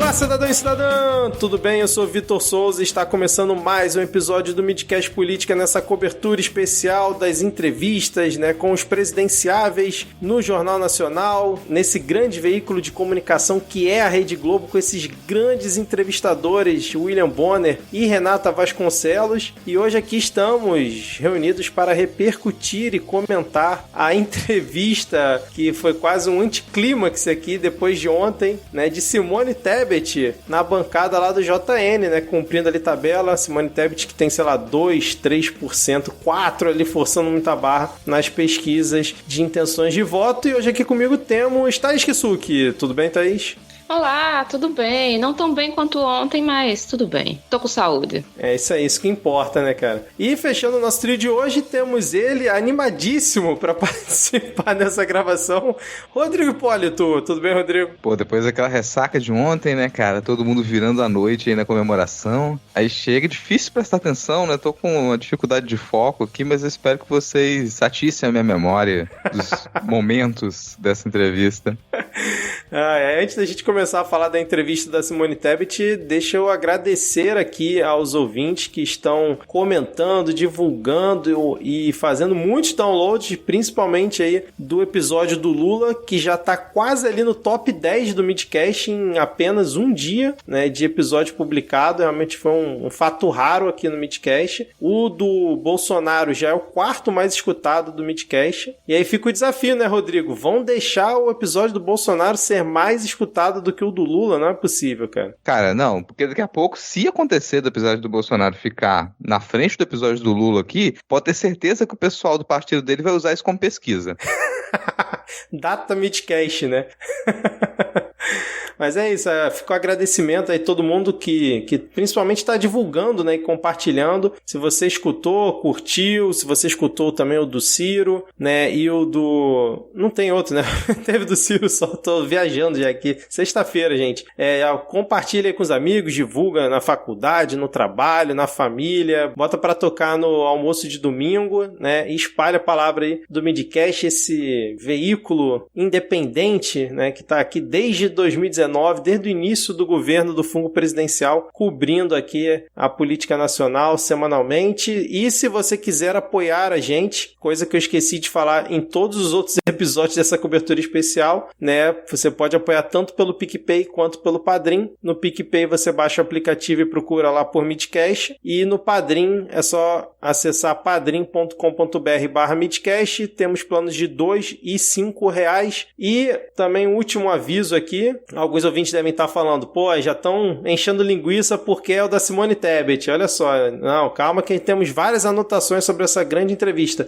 Olá, cidadão e cidadã! Tudo bem? Eu sou Vitor Souza e está começando mais um episódio do Midcast Política nessa cobertura especial das entrevistas, com os presidenciáveis no Jornal Nacional, nesse grande veículo de comunicação que é a Rede Globo, com esses grandes entrevistadores, William Bonner e Renata Vasconcelos. E hoje aqui estamos reunidos para repercutir e comentar a entrevista que foi quase um anticlímax aqui depois de ontem, de Simone Tebet na bancada lá do JN, cumprindo ali tabela. Simone Tebet que tem, 2, 3%, 4% ali forçando muita barra nas pesquisas de intenções de voto. E hoje aqui comigo temos Thaís Kisuki. Tudo bem, Thaís? Olá, tudo bem? Não tão bem quanto ontem, mas tudo bem. Tô com saúde. É isso aí, isso que importa, cara? E fechando o nosso trio de hoje, temos ele animadíssimo para participar dessa gravação, Rodrigo Hipólito. Tudo bem, Rodrigo? Pô, depois daquela ressaca de ontem, cara? Todo mundo virando a noite aí na comemoração. Aí chega, difícil prestar atenção, Tô com uma dificuldade de foco aqui, mas eu espero que vocês atissem a minha memória dos momentos dessa entrevista. Antes da gente começar a falar da entrevista da Simone Tebet, deixa eu agradecer aqui aos ouvintes que estão comentando, divulgando e fazendo muitos downloads, principalmente aí do episódio do Lula, que já tá quase ali no top 10 do Midcast em apenas um dia, de episódio publicado. Realmente foi um fato raro aqui no Midcast. O do Bolsonaro já é o quarto mais escutado do Midcast. E aí fica o desafio, Rodrigo? Vão deixar o episódio do Bolsonaro ser mais escutado do que o do Lula? Não é possível, cara. Cara, não, porque daqui a pouco, se acontecer do episódio do Bolsonaro ficar na frente do episódio do Lula aqui, pode ter certeza que o pessoal do partido dele vai usar isso como pesquisa. Data Midcast, Mas é isso, fica o agradecimento aí a todo mundo que principalmente está divulgando, e compartilhando. Se você escutou, curtiu, se você escutou também o do Ciro, e o do... Não tem outro, Teve do Ciro só, tô viajando já aqui. Sexta-feira, gente. Compartilha aí com os amigos, divulga na faculdade, no trabalho, na família, bota pra tocar no almoço de domingo, e espalha a palavra aí do Midcast, esse veículo independente, que tá aqui desde 2019, desde o início do governo do fungo presidencial, cobrindo aqui a política nacional semanalmente. E se você quiser apoiar a gente, coisa que eu esqueci de falar em todos os outros episódios dessa cobertura especial, você pode apoiar tanto pelo PicPay quanto pelo Padrim. No PicPay você baixa o aplicativo e procura lá por Midcast, e no Padrim é só acessar padrim.com.br/Midcast. Temos planos de R$2 e R$5. E também um último aviso aqui, alguns ouvintes devem estar falando, já estão enchendo linguiça porque é o da Simone Tebet. Olha só, não, calma que temos várias anotações sobre essa grande entrevista.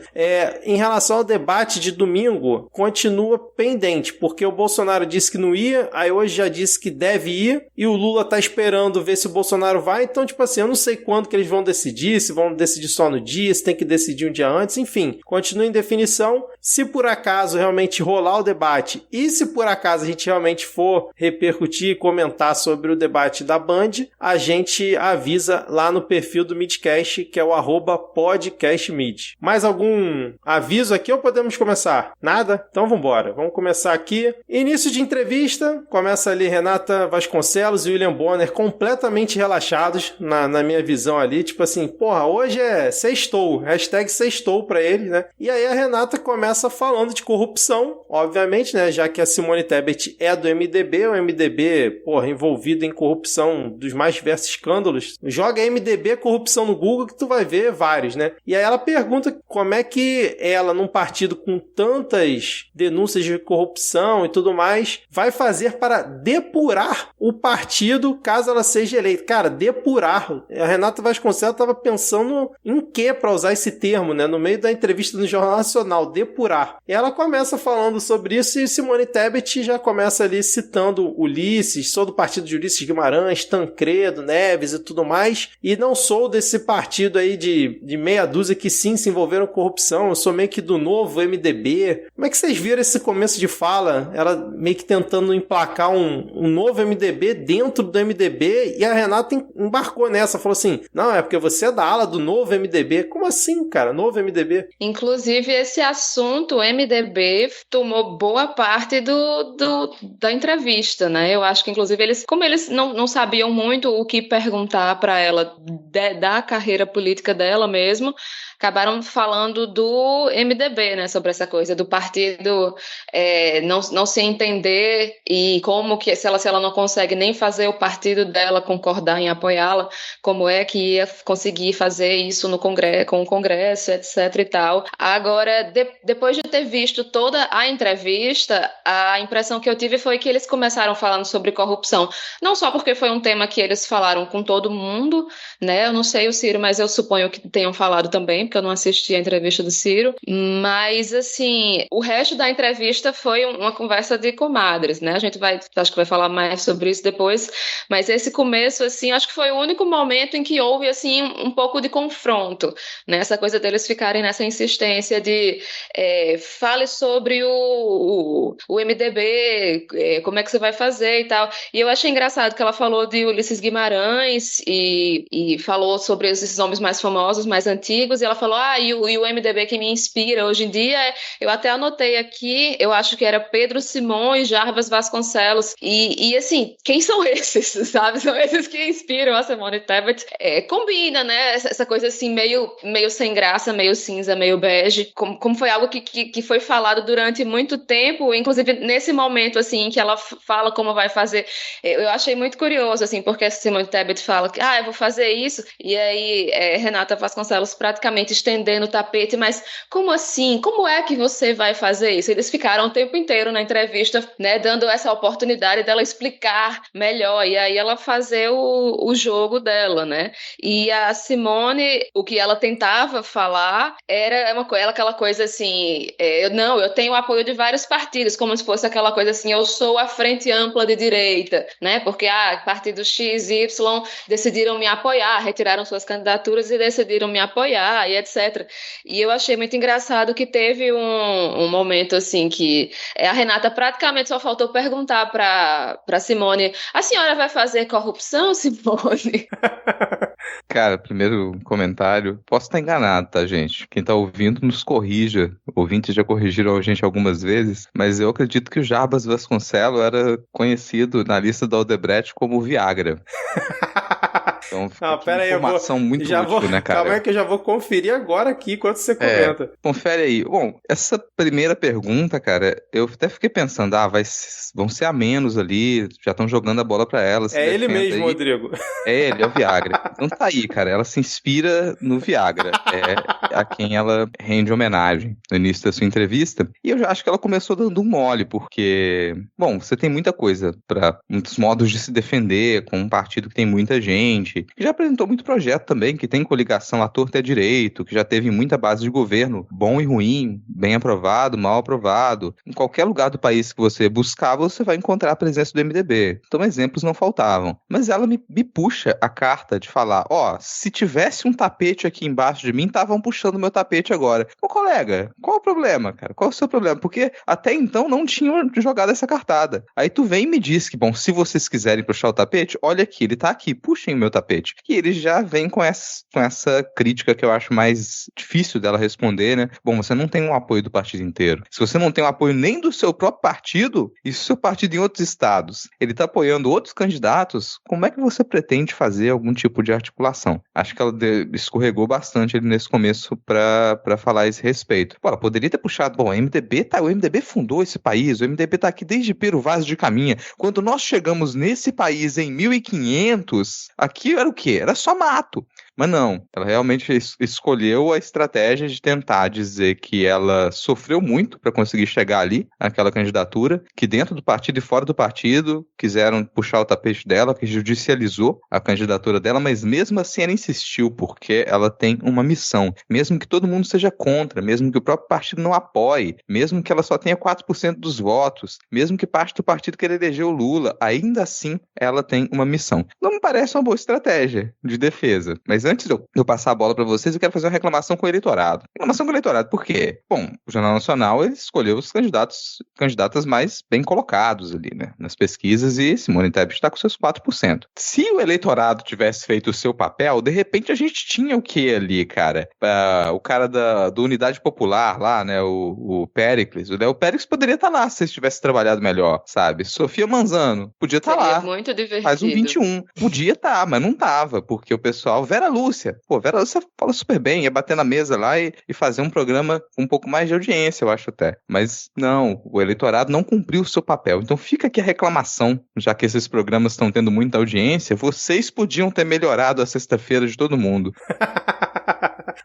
Em relação ao debate de domingo, continua pendente, porque o Bolsonaro disse que não ia, aí hoje já disse que deve ir, e o Lula tá esperando ver se o Bolsonaro vai. Então, eu não sei quando que eles vão decidir, se vão decidir só no dia, se tem que decidir um dia antes, enfim, continua em definição. Se por acaso realmente rolar o debate, e se por acaso a gente realmente for repercutir e comentar sobre o debate da Band, a gente avisa lá no perfil do Midcast, que é o @podcastmid. Mais algum aviso aqui ou podemos começar? Nada? Então vambora. Vamos começar aqui. Início de entrevista. Começa ali Renata Vasconcelos e William Bonner completamente relaxados, na minha visão ali. Hoje é sextou. #sextou pra eles, E aí a Renata começa falando de corrupção, obviamente, já que a Simone Tebet é do MDB, o MDB, envolvido em corrupção dos mais diversos escândalos. Joga MDB corrupção no Google que tu vai ver vários, E aí ela pergunta como é que ela, num partido com tantas denúncias de corrupção e tudo mais, vai fazer para depurar o partido caso ela seja eleita. Cara, depurar. A Renata Vasconcelos estava pensando em quê para usar esse termo, no meio da entrevista no Jornal Nacional, depurar. E ela começa falando sobre isso e Simone Tebet já começa ali citando Ulisses, sou do partido de Ulisses Guimarães, Tancredo, Neves e tudo mais, e não sou desse partido aí de meia dúzia que sim se envolveram com corrupção, eu sou meio que do novo MDB. Como é que vocês viram esse começo de fala? Ela meio que tentando emplacar um novo MDB dentro do MDB, e a Renata embarcou nessa, falou assim, não, é porque você é da ala do novo MDB. Como assim, cara? Novo MDB? Inclusive, esse assunto, o MDB, tomou boa parte da entrevista. entrevista, né? Eu acho que, inclusive, como eles não sabiam muito o que perguntar para ela da carreira política dela mesmo, acabaram falando do MDB, né? Sobre essa coisa do partido não se entender e como que, se ela não consegue nem fazer o partido dela concordar em apoiá-la, como é que ia conseguir fazer isso no Congresso, com o Congresso, etc e tal. Agora, depois de ter visto toda a entrevista, a impressão que eu tive foi que eles começaram falando sobre corrupção. Não só porque foi um tema que eles falaram com todo mundo, né? Eu não sei o Ciro, mas eu suponho que tenham falado também, porque eu não assisti a entrevista do Ciro. Mas, assim, o resto da entrevista foi uma conversa de comadres, né? A gente acho que vai falar mais sobre isso depois, mas esse começo, assim, acho que foi o único momento em que houve, assim, um pouco de confronto, né? Essa coisa deles ficarem nessa insistência de fale sobre o MDB, como é que você vai fazer e tal. E eu achei engraçado que ela falou de Ulisses Guimarães e falou sobre esses nomes mais famosos, mais antigos, e ela falou, e o MDB que me inspira hoje em dia, eu até anotei aqui, eu acho que era Pedro Simões, Jarbas Vasconcelos, e assim, quem são esses, sabe? São esses que inspiram a Simone Tebet. Combina, né? Essa coisa assim, meio sem graça, meio cinza, meio bege, como foi algo que foi falado durante muito tempo, inclusive nesse momento, assim, que ela fala como vai fazer, eu achei muito curioso, assim, porque a Simone Tebet fala que, eu vou fazer isso, e aí Renata Vasconcelos praticamente estendendo o tapete, mas como assim? Como é que você vai fazer isso? Eles ficaram o tempo inteiro na entrevista, né, dando essa oportunidade dela explicar melhor, e aí ela fazer o jogo dela, né? E a Simone, o que ela tentava falar era aquela coisa assim, eu tenho o apoio de vários partidos, como se fosse aquela coisa assim, eu sou a frente ampla de direita, né? Porque partidos X e Y decidiram me apoiar, retiraram suas candidaturas e decidiram me apoiar e etc. E eu achei muito engraçado que teve um momento assim que a Renata praticamente só faltou perguntar para Simone, a senhora vai fazer corrupção, Simone? Cara, primeiro comentário, posso estar enganado, tá, gente? Quem tá ouvindo nos corrija. Ouvintes já corrigiram a gente algumas vezes, mas eu acredito que o Jarbas Vasconcelos era conhecido na lista da Odebrecht como Viagra. Então, pera aí, informação muito útil, né, cara? Calma aí que eu já vou conferir agora aqui enquanto você comenta. Confere aí. Bom, essa primeira pergunta, cara, eu até fiquei pensando, vão ser a menos ali, já estão jogando a bola pra ela. É ele mesmo, aí. Rodrigo. É ele, é o Viagra. Então tá aí, cara, ela se inspira no Viagra. É a quem ela rende homenagem no início da sua entrevista. E eu já acho que ela começou dando um mole, porque, bom, você tem muita coisa muitos modos de se defender com um partido que tem muita gente, que já apresentou muito projeto também, que tem coligação à torta e à direito, que já teve muita base de governo, bom e ruim, bem aprovado, mal aprovado. Em qualquer lugar do país que você buscar, você vai encontrar a presença do MDB. Então exemplos não faltavam. Mas ela me puxa a carta de falar, se tivesse um tapete aqui embaixo de mim, estavam puxando meu tapete agora. Ô colega, qual o problema, cara? Qual o seu problema? Porque até então não tinham jogado essa cartada. Aí tu vem e me diz que, bom, se vocês quiserem puxar o tapete, olha aqui, ele tá aqui, puxem o meu tapete. E ele já vem com essa crítica que eu acho mais difícil dela responder, né? Bom, você não tem um apoio do partido inteiro. Se você não tem um apoio nem do seu próprio partido, e se o seu partido em outros estados, ele tá apoiando outros candidatos, como é que você pretende fazer algum tipo de articulação? Acho que ela escorregou bastante ali nesse começo pra falar a esse respeito. Pô, ela poderia ter puxado, o MDB fundou esse país, o MDB tá aqui desde Pero Vaz de Caminha. Quando nós chegamos nesse país em 1500, aqui era o quê? Era só mato. Mas não, ela realmente escolheu a estratégia de tentar dizer que ela sofreu muito para conseguir chegar ali, naquela candidatura, que dentro do partido e fora do partido quiseram puxar o tapete dela, que judicializou a candidatura dela, mas mesmo assim ela insistiu, porque ela tem uma missão. Mesmo que todo mundo seja contra, mesmo que o próprio partido não apoie, mesmo que ela só tenha 4% dos votos, mesmo que parte do partido queira eleger o Lula, ainda assim ela tem uma missão. Não me parece uma boa estratégia de defesa, mas antes de eu passar a bola pra vocês, eu quero fazer uma reclamação com o eleitorado. Reclamação com o eleitorado, por quê? Bom, o Jornal Nacional, ele escolheu os candidatas mais bem colocados ali, né, nas pesquisas, e Simone Tebet está com seus 4%. Se o eleitorado tivesse feito o seu papel, de repente a gente tinha o que ali, cara? O cara do Unidade Popular lá, né, o Péricles. O Péricles poderia estar lá se ele tivesse trabalhado melhor, sabe? Sofia Manzano podia estar lá. Muito divertido. Faz um 21. Podia estar, mas não tava, porque o pessoal... Vera Lúcia fala super bem, ia bater na mesa lá e fazer um programa com um pouco mais de audiência, eu acho até. Mas não, o eleitorado não cumpriu o seu papel. Então fica aqui a reclamação, já que esses programas estão tendo muita audiência, vocês podiam ter melhorado a sexta-feira de todo mundo.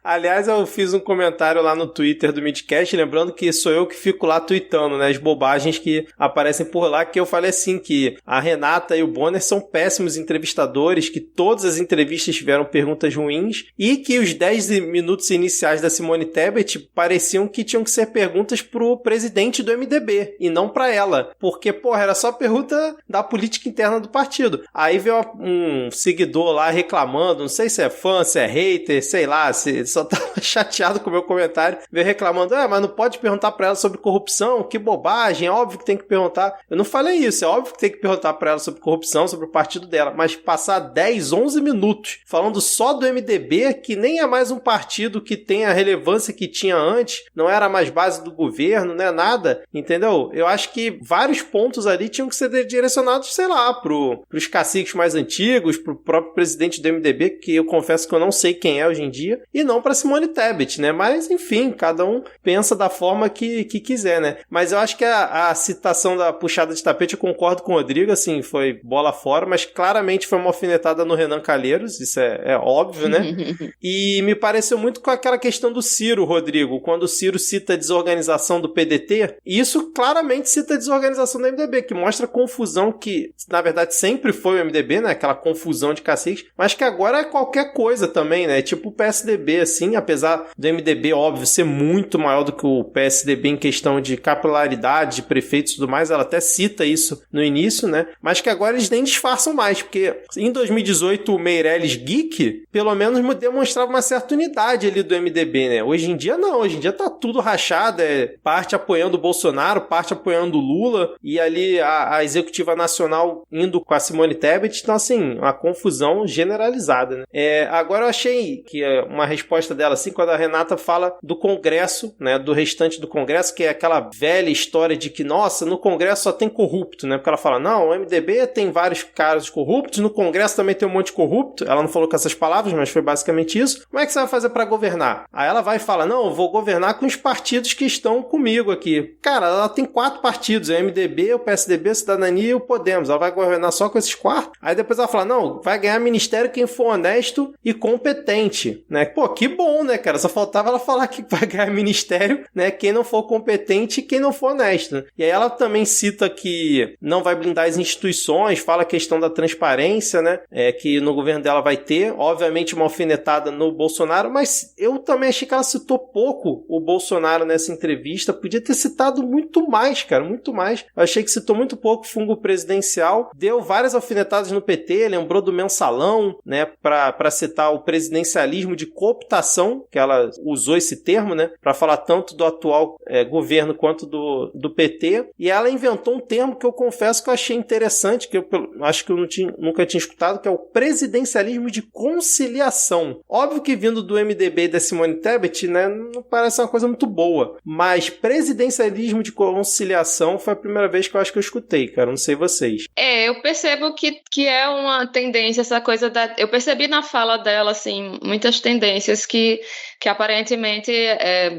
Aliás, eu fiz um comentário lá no Twitter do Midcast, lembrando que sou eu que fico lá tweetando, né, as bobagens que aparecem por lá, que eu falei assim, que a Renata e o Bonner são péssimos entrevistadores, que todas as entrevistas tiveram perguntas ruins, e que os 10 minutos iniciais da Simone Tebet pareciam que tinham que ser perguntas pro presidente do MDB, e não pra ela, porque, porra, era só pergunta da política interna do partido. Aí veio um seguidor lá reclamando, não sei se é fã, se é hater, sei lá, se só tava chateado com o meu comentário, veio reclamando, mas não pode perguntar pra ela sobre corrupção, que bobagem, é óbvio que tem que perguntar. Eu não falei isso, é óbvio que tem que perguntar pra ela sobre corrupção, sobre o partido dela, mas passar 10, 11 minutos falando só do MDB, que nem é mais um partido que tem a relevância que tinha antes, não era mais base do governo, não é nada, entendeu? Eu acho que vários pontos ali tinham que ser direcionados, sei lá, pros caciques mais antigos, pro próprio presidente do MDB, que eu confesso que eu não sei quem é hoje em dia, e não pra Simone Tebet, né? Mas, enfim, cada um pensa da forma que quiser, né? Mas eu acho que a citação da puxada de tapete, eu concordo com o Rodrigo, assim, foi bola fora, mas claramente foi uma alfinetada no Renan Calheiros, isso é óbvio, né? E me pareceu muito com aquela questão do Ciro, Rodrigo, quando o Ciro cita a desorganização do PDT, e isso claramente cita a desorganização do MDB, que mostra a confusão que, na verdade, sempre foi o MDB, né? Aquela confusão de caciques, mas que agora é qualquer coisa também, né? Tipo o PSDB, assim, apesar do MDB, óbvio, ser muito maior do que o PSDB em questão de capilaridade, de prefeitos e tudo mais, ela até cita isso no início, né? Mas que agora eles nem disfarçam mais, porque em 2018 o Meirelles Geek, pelo menos demonstrava uma certa unidade ali do MDB, né? Hoje em dia não, hoje em dia tá tudo rachado, parte apoiando o Bolsonaro, parte apoiando o Lula, e ali a executiva nacional indo com a Simone Tebet, então assim, uma confusão generalizada, né? Agora eu achei que uma resposta dela, assim, quando a Renata fala do Congresso, né, do restante do Congresso, que é aquela velha história de que, nossa, no Congresso só tem corrupto, né? Porque ela fala, não, o MDB tem vários caras corruptos, no Congresso também tem um monte de corrupto. Ela não falou com essas palavras, mas foi basicamente isso. Como é que você vai fazer pra governar? Aí ela vai e fala, não, eu vou governar com os partidos que estão comigo aqui. Cara, ela tem 4 partidos, é o MDB, o PSDB, a Cidadania e o Podemos. Ela vai governar só com esses 4? Aí depois ela fala, não, vai ganhar ministério quem for honesto e competente, né? Pô, que bom, né, cara? Só faltava ela falar que vai ganhar ministério, né, quem não for competente e quem não for honesto. E aí ela também cita que não vai blindar as instituições, fala a questão da transparência, né, que no governo dela vai ter, obviamente uma alfinetada no Bolsonaro, mas eu também achei que ela citou pouco o Bolsonaro nessa entrevista, podia ter citado muito mais, cara, muito mais. Eu achei que citou muito pouco o fungo presidencial, deu várias alfinetadas no PT, lembrou do mensalão, né, pra citar o presidencialismo de cooptação, que ela usou esse termo, né, para falar tanto do atual governo quanto do PT, e ela inventou um termo que eu confesso que eu achei interessante, que eu acho que eu nunca tinha escutado, que é o presidencialismo de conciliação. Óbvio que vindo do MDB e da Simone Tebet, né, não parece uma coisa muito boa, mas presidencialismo de conciliação foi a primeira vez que eu acho que eu escutei, cara, não sei vocês. Eu percebo que é uma tendência, essa coisa eu percebi na fala dela, assim, muitas tendências que aparentemente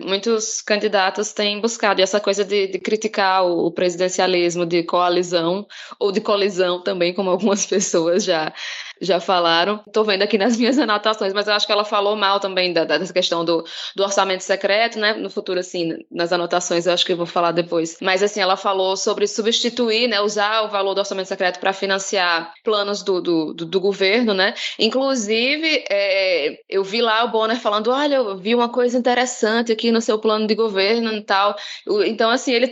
muitos candidatos têm buscado, e essa coisa de criticar o presidencialismo de coalizão, ou de colisão também, como algumas pessoas já falaram. Estou vendo aqui nas minhas anotações, mas eu acho que ela falou mal também dessa questão do orçamento secreto, né? No futuro, assim, nas anotações, eu acho que eu vou falar depois. Mas, assim, ela falou sobre substituir, né? Usar o valor do orçamento secreto para financiar planos do governo, né? Inclusive, eu vi lá o Bonner falando, olha, eu vi uma coisa interessante aqui no seu plano de governo e tal. Então, assim, ele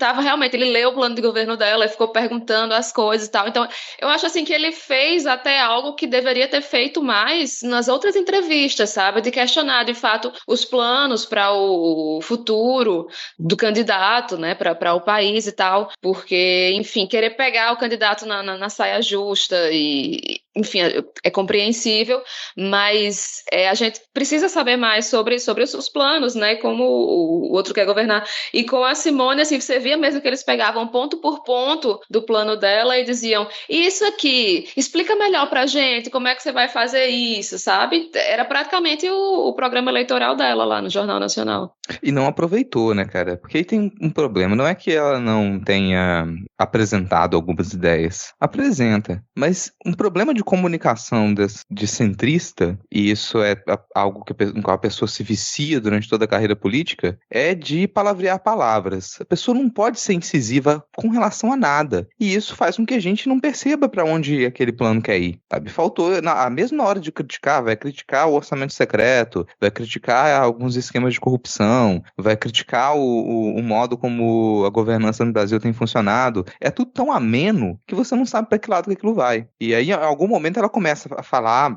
leu o plano de governo dela e ficou perguntando as coisas e tal. Então, eu acho, assim, que ele fez até algo que deveria ter feito mais nas outras entrevistas, sabe? De questionar, de fato, os planos para o futuro do candidato, né? Para o país e tal. Porque, enfim, querer pegar o candidato na saia justa e... Enfim, é compreensível, mas a gente precisa saber mais sobre os planos, né? Como o outro quer governar. E com a Simone, assim, você via mesmo que eles pegavam ponto por ponto do plano dela e diziam, isso aqui, explica melhor pra gente, como é que você vai fazer isso, sabe? Era praticamente o programa eleitoral dela lá no Jornal Nacional. E não aproveitou, né, cara? Porque aí tem um problema. Não é que ela não tenha apresentado algumas ideias. Apresenta. Mas um problema de comunicação de centrista, e isso é algo com qual a pessoa se vicia durante toda a carreira política, é de palavrear palavras. A pessoa não pode ser incisiva com relação a nada. E isso faz com que a gente não perceba para onde aquele plano quer ir, sabe? Faltou, mesmo na hora de criticar, vai criticar o orçamento secreto, vai criticar alguns esquemas de corrupção, vai criticar o modo como a governança no Brasil tem funcionado. É tudo tão ameno que você não sabe para que lado que aquilo vai. E aí, em algum momento, ela começa a falar,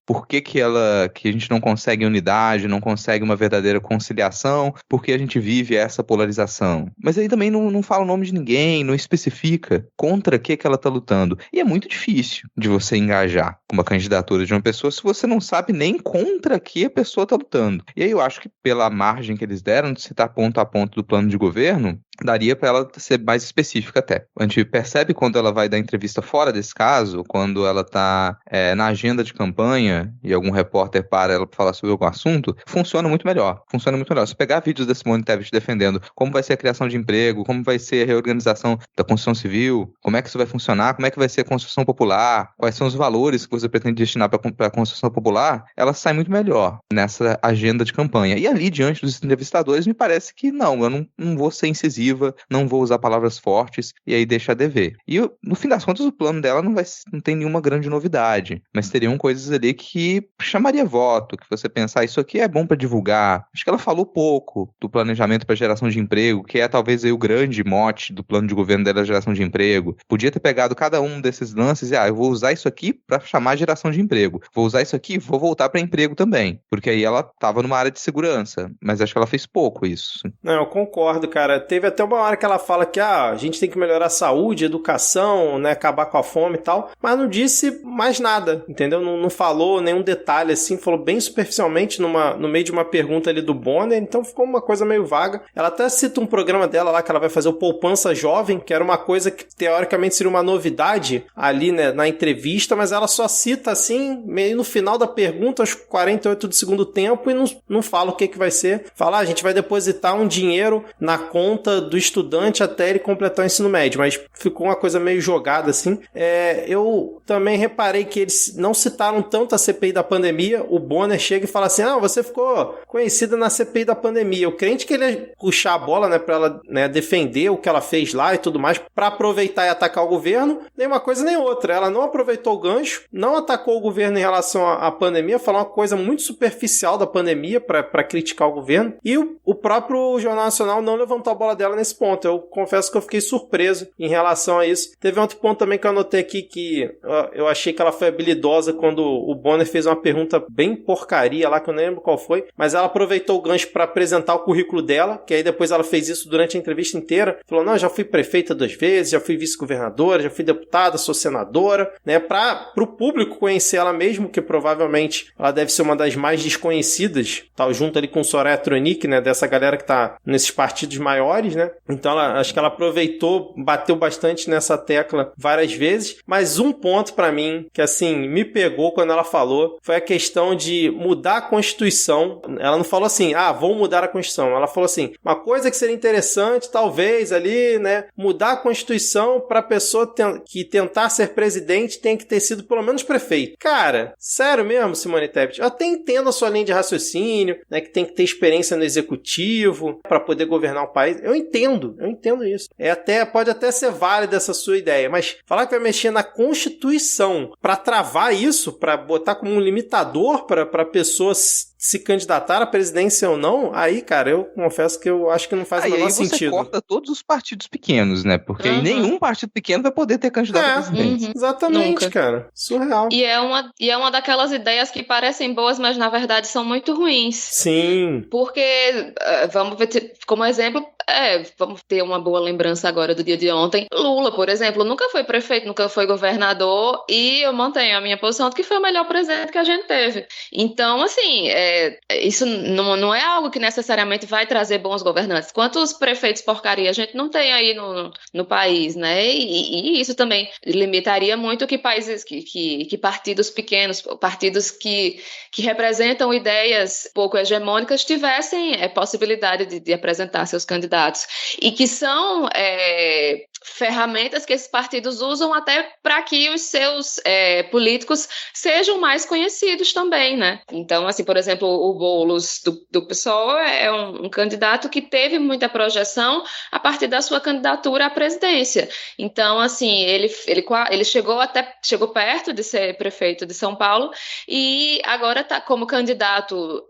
por que a gente não consegue unidade, não consegue uma verdadeira conciliação, porque a gente vive essa polarização. Mas aí também não fala o nome de ninguém, não especifica contra que ela está lutando. E é muito difícil de você engajar uma candidatura de uma pessoa se você não sabe nem contra que a pessoa está lutando. E aí eu acho que pela margem que eles deram de citar ponto a ponto do plano de governo, daria para ela ser mais específica até. A gente percebe quando ela vai dar entrevista fora desse caso, quando ela está na agenda de campanha e algum repórter para ela para falar sobre algum assunto, funciona muito melhor. Se pegar vídeos da Simone Tebet defendendo como vai ser a criação de emprego, como vai ser a reorganização da construção civil, como é que isso vai funcionar, como é que vai ser a construção popular, quais são os valores que você pretende destinar para a construção popular, ela sai muito melhor nessa agenda de campanha. E ali, diante dos entrevistadores, me parece que não, eu não vou ser incisiva, não vou usar palavras fortes e aí deixa a dever. E no fim das contas o plano dela não tem nenhuma grande novidade, mas teriam coisas ali que chamaria voto, que você pensar, isso aqui é bom para divulgar. Acho que ela falou pouco do planejamento para geração de emprego, que é talvez aí o grande mote do plano de governo dela, geração de emprego. Podia ter pegado cada um desses lances e eu vou usar isso aqui para chamar geração de emprego. Vou usar isso aqui, vou voltar para emprego também, porque aí ela estava numa área de segurança, mas acho que ela fez pouco isso. Não, eu concordo, cara. Teve até uma hora que ela fala que a gente tem que melhorar a saúde, a educação, né, acabar com a fome e tal, mas não disse mais nada, entendeu? Não falou nenhum detalhe assim, falou bem superficialmente no meio de uma pergunta ali do Bonner, então ficou uma coisa meio vaga. Ela até cita um programa dela lá que ela vai fazer o Poupança Jovem, que era uma coisa que teoricamente seria uma novidade ali, né, na entrevista, mas ela só cita assim, meio no final da pergunta, aos 48 do segundo tempo, e não fala o que vai ser. Fala, a gente vai depositar um dinheiro na conta do estudante até ele completar o ensino médio, mas ficou uma coisa meio jogada assim. Eu também reparei que eles não citaram tanto a CPI da pandemia. O Bonner chega e fala assim, você ficou conhecida na CPI da pandemia. O crente que ele ia puxar a bola, né, pra ela, né, defender o que ela fez lá e tudo mais, pra aproveitar e atacar o governo, nem uma coisa nem outra. Ela não aproveitou o gancho, não atacou o governo em relação à pandemia, falou uma coisa muito superficial da pandemia pra criticar o governo, e o próprio Jornal Nacional não levantou a bola dela nesse ponto. Eu confesso que eu fiquei surpreso em relação a isso. Teve outro ponto também que eu anotei aqui, que eu achei que ela foi habilidosa quando o Bonner fez uma pergunta bem porcaria lá, que eu não lembro qual foi, mas ela aproveitou o gancho para apresentar o currículo dela, que aí depois ela fez isso durante a entrevista inteira, falou, não, já fui prefeita 2 vezes, já fui vice-governadora, já fui deputada, sou senadora, né, para o público conhecer ela mesmo, que provavelmente ela deve ser uma das mais desconhecidas, tá, junto ali com o Soraya Tronic, né, dessa galera que tá nesses partidos maiores, né, então acho que ela aproveitou, bateu bastante nessa tecla várias vezes, mas um ponto para mim, que assim, me pegou quando ela falou, foi a questão de mudar a Constituição. Ela não falou assim, vou mudar a Constituição, ela falou assim, uma coisa que seria interessante, talvez ali, né, mudar a Constituição para a pessoa que tentar ser presidente tem que ter sido pelo menos prefeito. Cara, sério mesmo, Simone Tebet? Eu até entendo a sua linha de raciocínio, né, que tem que ter experiência no executivo para poder governar o país. Eu entendo isso. Pode até ser válida essa sua ideia, mas falar que vai mexer na Constituição para travar isso, para botar como um limitador para a pessoa se candidatar à presidência ou não, aí, cara, eu confesso que eu acho que não faz o menor sentido. Você corta todos os partidos pequenos, né? Porque nenhum partido pequeno vai poder ter candidato à presidência. Exatamente, Nunca. cara. Surreal. E é uma daquelas ideias que parecem boas, mas na verdade são muito ruins. Sim. Porque, vamos ver, como exemplo, vamos ter uma boa lembrança agora do dia de ontem. Lula, por exemplo, nunca foi prefeito, nunca foi governador, e eu mantenho a minha posição de que foi o melhor presidente que a gente teve. Então, assim, isso não é algo que necessariamente vai trazer bons governantes. Quantos prefeitos porcaria a gente não tem aí no país, né? E isso também limitaria muito que países, que partidos pequenos, partidos que representam ideias pouco hegemônicas tivessem possibilidade de apresentar seus candidatos. E que são ferramentas que esses partidos usam até para que os seus políticos sejam mais conhecidos também, né? Então, assim, por exemplo, o Boulos do PSOL é um candidato que teve muita projeção a partir da sua candidatura à presidência. Então, assim, ele chegou perto de ser prefeito de São Paulo e agora está como candidato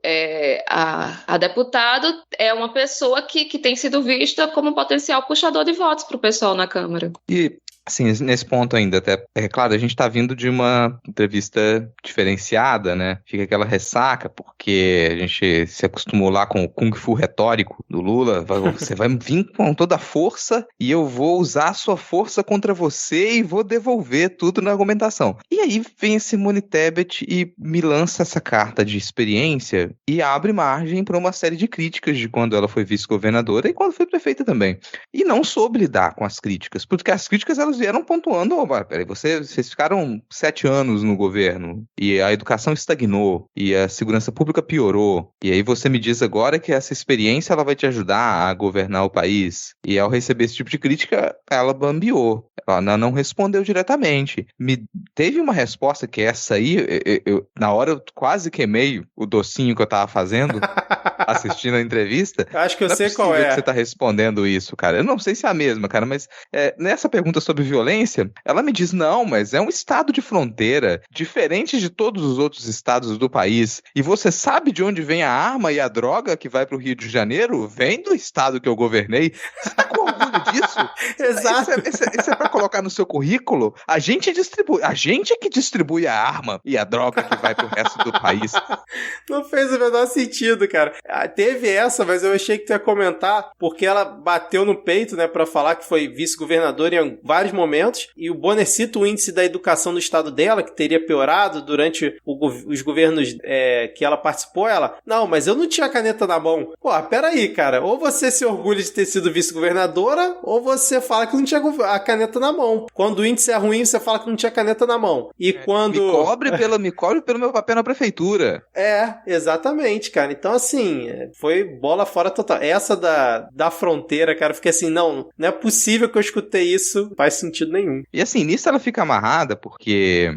a deputado, é uma pessoa que tem sido vista como um potencial puxador de votos para o pessoal na Câmara. E, assim, nesse ponto ainda, até, claro, a gente tá vindo de uma entrevista diferenciada, né? Fica aquela ressaca, porque a gente se acostumou lá com o Kung Fu retórico do Lula, você vai vir com toda a força e eu vou usar a sua força contra você e vou devolver tudo na argumentação. E aí vem a Simone Tebet e me lança essa carta de experiência e abre margem para uma série de críticas de quando ela foi vice-governadora e quando foi prefeita também. E não soube lidar com as críticas, porque as críticas elas vieram pontuando, peraí, vocês ficaram 7 anos no governo e a educação estagnou e a segurança pública piorou, e aí você me diz agora que essa experiência ela vai te ajudar a governar o país, e ao receber esse tipo de crítica, ela bambiou, ela não respondeu diretamente. Teve uma resposta que essa aí, na hora eu quase queimei o docinho que eu tava fazendo assistindo a entrevista. Acho que eu sei qual é. Que você tá respondendo isso, cara. Eu não sei se é a mesma, cara, mas nessa pergunta sobre violência, ela me diz, não, mas é um estado de fronteira, diferente de todos os outros estados do país, e você sabe de onde vem a arma e a droga que vai pro Rio de Janeiro? Vem do estado que eu governei. Você tá com orgulho disso? Exato. Isso é pra colocar no seu currículo? A gente é que distribui a arma e a droga que vai pro resto do país. Não fez o menor sentido, cara. Teve essa, mas eu achei que tu ia comentar, porque ela bateu no peito, né, pra falar que foi vice-governadora em vários momentos, e o Bonner cita o índice da educação do estado dela, que teria piorado durante os governos que ela participou. Não, mas eu não tinha caneta na mão. Pô, peraí, cara, ou você se orgulha de ter sido vice-governadora, ou você fala que não tinha a caneta na mão. Quando o índice é ruim, você fala que não tinha caneta na mão. E quando... Me cobre pelo meu papel na prefeitura. Exatamente, cara. Então, assim, foi bola fora total. Essa da fronteira, cara, eu fiquei assim, não é possível que eu escutei isso, não faz sentido nenhum. E assim, nisso ela fica amarrada porque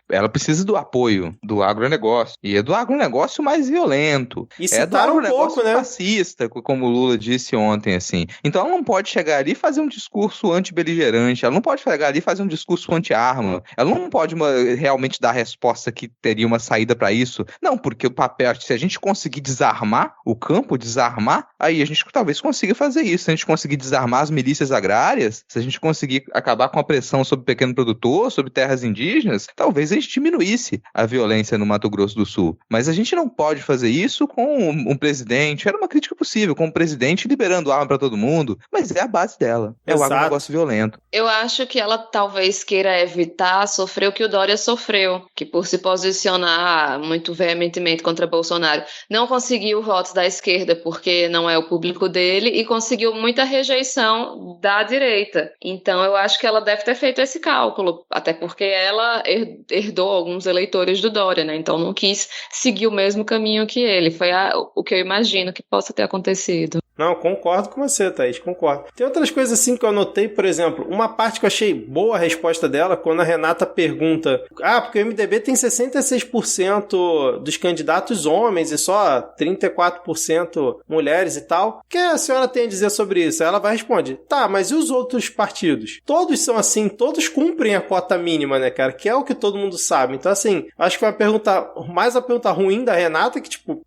ela precisa do apoio do agronegócio. E é do agronegócio mais violento. E citaram um pouco, né? Fascista, como o Lula disse ontem, assim. Então ela não pode chegar ali e fazer um discurso anti-beligerante, ela não pode chegar ali e fazer um discurso anti-arma, ela não pode realmente dar a resposta que teria uma saída para isso. Não, porque o papel, se a gente conseguir desarmar o campo, aí a gente talvez consiga fazer isso. Se a gente conseguir desarmar as milícias agrárias, se a gente conseguir acabar com a pressão sobre o pequeno produtor, sobre terras indígenas, talvez a gente diminuísse a violência no Mato Grosso do Sul. Mas a gente não pode fazer isso com um presidente. Era uma crítica possível, com um presidente liberando arma para todo mundo, mas é a base dela. É o agronegócio violento. Eu acho que ela talvez queira evitar sofrer o que o Dória sofreu, que por se posicionar muito veementemente contra Bolsonaro, não conseguiu votos da esquerda porque não é o público dele e conseguiu muita rejeição da direita. Então eu acho que ela deve ter feito esse cálculo, até porque ela herdou alguns eleitores do Dória, né? Então não quis seguir o mesmo caminho que ele. Foi o que eu imagino que possa ter acontecido. Não, concordo com você, Thaís, concordo. Tem outras coisas assim que eu anotei, por exemplo, uma parte que eu achei boa a resposta dela, quando a Renata pergunta, porque o MDB tem 66% dos candidatos homens e só 34% mulheres e tal. O que a senhora tem a dizer sobre isso? Ela vai responder, tá, mas e os outros partidos? Todos são assim, todos cumprem a cota mínima, né, cara? Que é o que todo mundo sabe. Então, assim, acho que foi mais a pergunta ruim da Renata, que, tipo,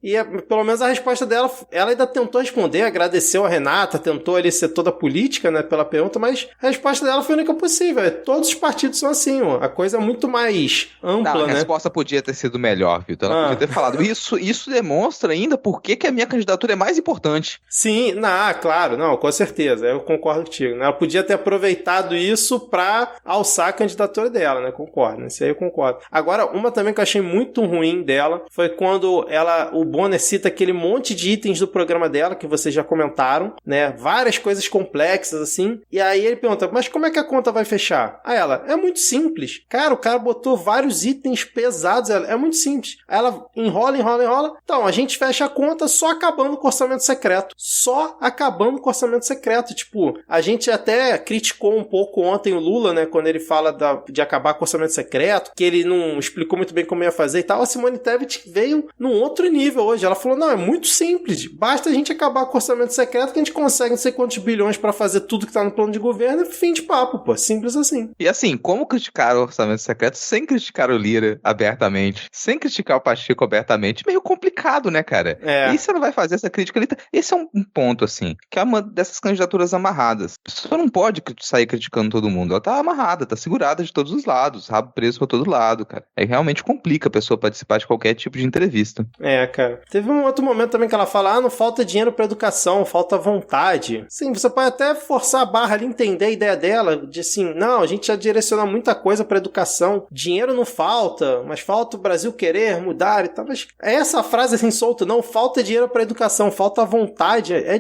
pelo menos a resposta dela, ela ainda tentou responder, agradeceu a Renata, tentou ali ser toda política, né, pela pergunta, mas a resposta dela foi a única possível. Todos os partidos são assim, ó. A coisa é muito mais ampla, né? A resposta podia ter sido melhor, Vitor. Ela podia ter falado. Isso demonstra ainda por que a minha candidatura é mais importante. Sim, claro, não, com certeza. Eu concordo contigo. Né? Ela podia ter aproveitado isso pra alçar a candidatura dela, né? Concordo. Isso aí eu concordo. Agora, uma também que eu achei muito ruim dela foi quando o Bonner cita aquele monte de itens do programa dela, que vocês já comentaram, né? Várias coisas complexas, assim. E aí ele pergunta, mas como é que a conta vai fechar? Aí ela, é muito simples. Cara, o cara botou vários itens pesados. É muito simples. Aí ela enrola. Então, a gente fecha a conta só acabando com o orçamento secreto. Só acabando com o orçamento secreto. Tipo, a gente até criticou um pouco ontem o Lula, né? Quando ele fala de acabar com o orçamento secreto, que ele não explicou muito bem como ia fazer e tal. A Simone Tebet veio num outro nível hoje. Ela falou, não, é muito simples. Basta a gente acabar com o orçamento secreto que a gente consegue não sei quantos bilhões pra fazer tudo que tá no plano de governo e fim de papo, pô. Simples assim. E assim, como criticar o orçamento secreto sem criticar o Lira abertamente, sem criticar o Pacheco abertamente, meio complicado, né, cara? E se ela vai fazer essa crítica ali, esse é um ponto, assim, que é uma dessas candidaturas amarradas. A pessoa não pode sair criticando todo mundo. Ela tá amarrada, tá segurada de todos os lados, rabo preso pra todo lado, cara. Aí realmente complica a pessoa participar de qualquer tipo de entrevista. Cara. Teve um outro momento também que ela fala, não falta dinheiro pra educação, falta vontade. Sim, você pode até forçar a barra ali, entender a ideia dela, de assim, não, a gente já direciona muita coisa pra educação, dinheiro não falta, mas falta o Brasil querer mudar e tal, mas essa frase assim solta, não falta dinheiro pra educação, falta vontade, é